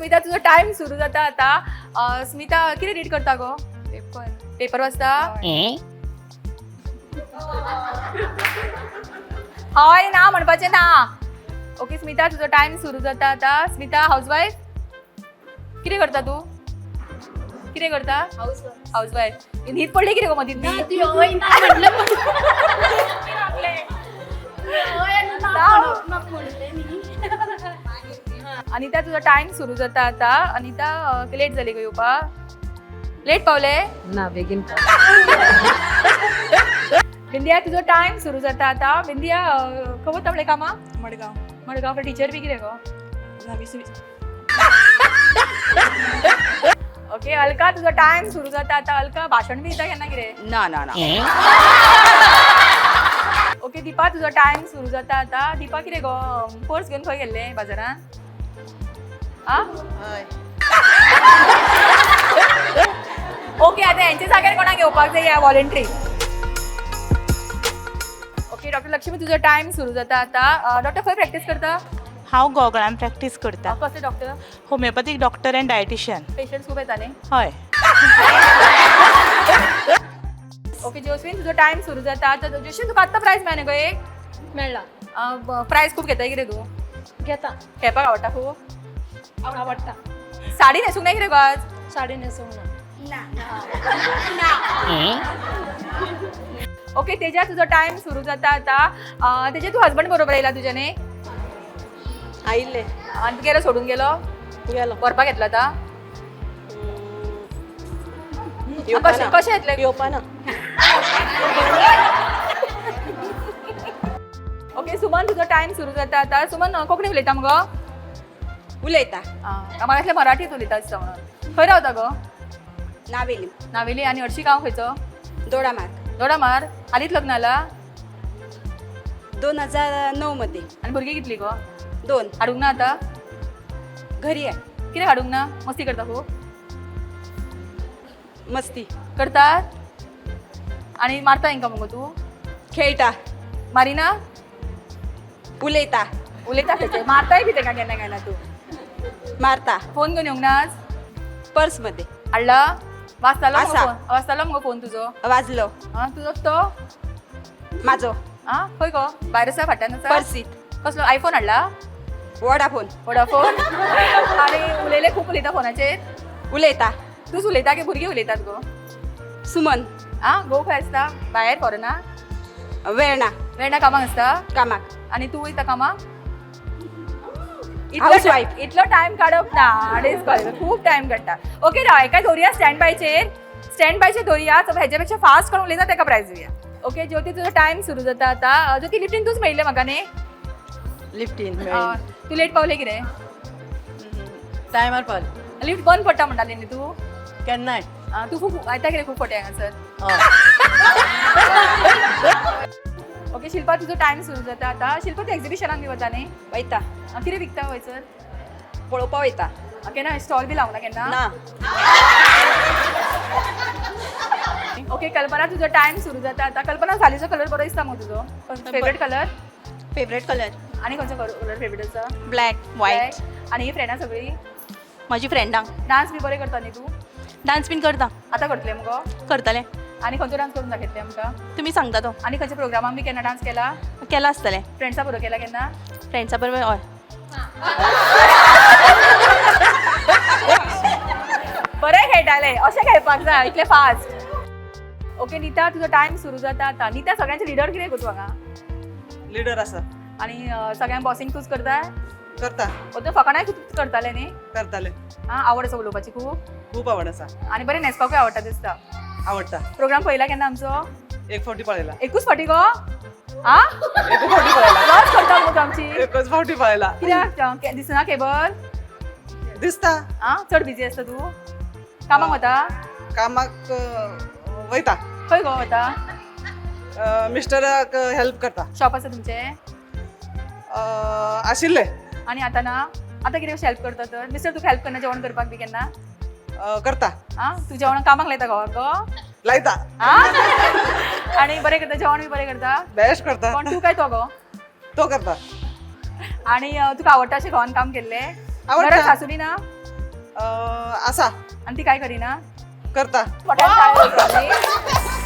स्मिता तुझो टाइम सुरू जाता आता. स्मिता किती रीड करता गो? पेपर वाचता. हय ना म्हणपाचें ना. ओके स्मिता तुझो टाइम सुरू जाता आता. स्मिता हाऊसवाईफ कितें करता तू? कितें करता? हाऊसवाईफ. न्हीद पडली कितें गो मदीं ती? अनिता तुझो टाइम सुरू जाता आता. अनिता लेट जाली गो येवपाक. लेट पावले ना बेगीन विंध्या तुझो टाइम सुरू जाता आता. विंध्या खबर तमळे कामा मडगाव मडगाव टीचर बी कितें गो? ओके अलका तुझो टाइम सुरू जाता आता. अलका भाशण बी दिता केन्ना कितें? ना ना ना ओके दीपा तुझो टाइम सुरू जाता आता. दीपा कितें गो पर्स घेवन खंय गेल्ले बाजारान? ओके आता यांच्या जाग्यार कोणाक घेवपाक जाय वॉलंटरी. ओके डॉक्टर लक्ष्मी तुझो टाइम सुरू जाता आता. डॉक्टर खंय प्रॅक्टीस करता? हांव गोगळान प्रॅक्टीस करता. कसले doctor? Homeopathic doctor end dietitian. Patients खूप येता न्ही? हय. ओके जोस्विन तुझो टाइम सुरू जाता आता. जोशी तुका आत्ता प्राइज मेळ्ळें गो एक? मेळ्ळा. प्राइज खूप घेता कितें तू? घेता. खेळपाक आवडटा खूप? आवडटा. साडी न्हेसूंक ना कितें गो आज? साडी न्हेसूंक ना. ओके तेजा तुझो टाइम सुरू जाता आता. तेजे तू हजबंड बरोबर येयला तुजे न्ही? आयिल्ले आनी गेलो सोडून गेलो? गेलो. व्हरपाक येतलो आतां? येवपाना. कशें येतले? येवपाना. ओके सुमन तुझो टाइम सुरू जाता आता. सुमन कोंकणी उलयता मगो? उलयता कामांतले मराठीत उलयता दिसता म्हणून. खंय रावता गो? नावेली नावेली. आनी हरशी गांव खंयचो? दोडामार्ग दोडामार. हालींच लग्न जाला? 2009 मध्ये. आनी भुरगीं कितली गो? 2 हाडूंक ना आतां? घरी आहे. कित्याक हाडूंक ना? मस्ती करता खूब? मस्ती करतात? आनी मारता हांकां मगो तूं? खेळटा मारिना? उलयता उलयता तेचे मारताय बी तेका केन्ना केन्ना तूं? मारता फोन घेवन येवंक ना आज? पर्स मध्ये हाडला? वाजतालो मगो आसा. फोन? वाजतालो मगो फोन तुजो? वाजलो तुजो तो? माझो खंय गो? भायर आसा फाटल्यान आसा? पर्सीत कसलो आयफोन हाडला? Vodafone Vodafone? आनी उलयले खूब उलयता फोनाचेर? उलयता तूंच उलयता की भुरगीं उलयतात गो? सुमन गो खंय आसता? भायर फॉरेना? वेर्णा वेर्णा कामाक आसता? कामाक आनी तूं वयता कामाक? Housewife. इतलो टाइम काडप ना अडेच कळ्ळें खूब टाइम काडटा. ओके राव एका दवरया स्टँड बायचेर दवरया. हेच्या पेक्षा फास्ट कोण उलयता तेका प्रायज दिवया. ओके ज्योती तुजो टाइम सुरू जाता आतां. ज्योती लिफ्टीन तूंच मेळिल्लें म्हाका न्ही? लिफ्टीन तूं लेट पावलें कितें? टायमार पावल. लिफ्ट बंद पडटा म्हणटाली न्ही तूं? केन्नाय. तूं खूब येता कितें खूब फावटी हांगासर? ओके शिल्पा तुजो टाइम सुरू जाता आतां. शिल्पा तूं एक्झिबिशनाक बी वता न्ही? वयता कितें विकता वयसर? पळोवपा वयता. केन्ना स्टॉल बी लावना केन्ना? ना ओके कल्पना तुजो टाइम सुरू जाता आतां. कल्पना सालीचो कलर बरो दिसता मग तुजो? Favourite colour? फेवरेट कलर आनी खंयचो कलर फेवरेट आसा? Black white. आनी ही फ्रेंडां सगळीं? माझी फ्रेंडां. डान्स बी बरें करता न्ही तूं? डान्स बीन करता. आतां करतलें मगो? करतलें. आनी खंयचो डान्स करून दाखयतलें आमकां? तुम्ही सांगता तो. आनी खंयच्या प्रोग्रामाक बी केन्ना डान्स केला? केला आसतलें. फ्रेंड्सां बरोबर केला केन्ना? फ्रेंड्सा बरोबर हय. बरें खेळटाले अशें खेळपाक जाय इतलें फास्ट. ओके नीता तुजो टाइम सुरू जाता आतां. नीता सगळ्यांचे लिडर कितें गो तूं हांगा? लिडर आसा आनी सगळ्यांक बॉसिंग तूंच करता? करता तूं फकाणाय तूंच करताले न्ही? करताले. आवड आसा उलोवपाची खूब? खूप आवड आसा. आनी बरें न्हेसपाकूय आवडटा दिसता. आवडटा. प्रोग्राम पळयला केन्ना आमचो? एक फावटी पळयला. एकूच फावटी गो? एकूच फावटी पळयला. लॉस करता मगो आमची. एकच फावटी पळयला. कित्याक दिसना केबल? दिसता. चड बिजी आसता तूं? कामाक वता? कामाक वयता. खंय गो वता? मिस्टराक हेल्प करता. शॉप आसा तुमचें? आशिल्ले. आनी आतां ना? आतां कितें कशें हेल्प करता तर? मिस्टर तुका हेल्प करना जेवण करपाक बी केन्ना? करता. तूं जेवण कामाक लायता घोवाक गो? लायता. आनी बरें करता जेवण बी बरें करता? बेस्ट करता. पण तूं काय तो गो? तो करता. आनी तुका आवडटा अशें घोवान काम केल्लें? आवडटा. घरांत सासूली ना? असा आणि ती काय करीना करता मोठ्याने टाळ्या वाजवा.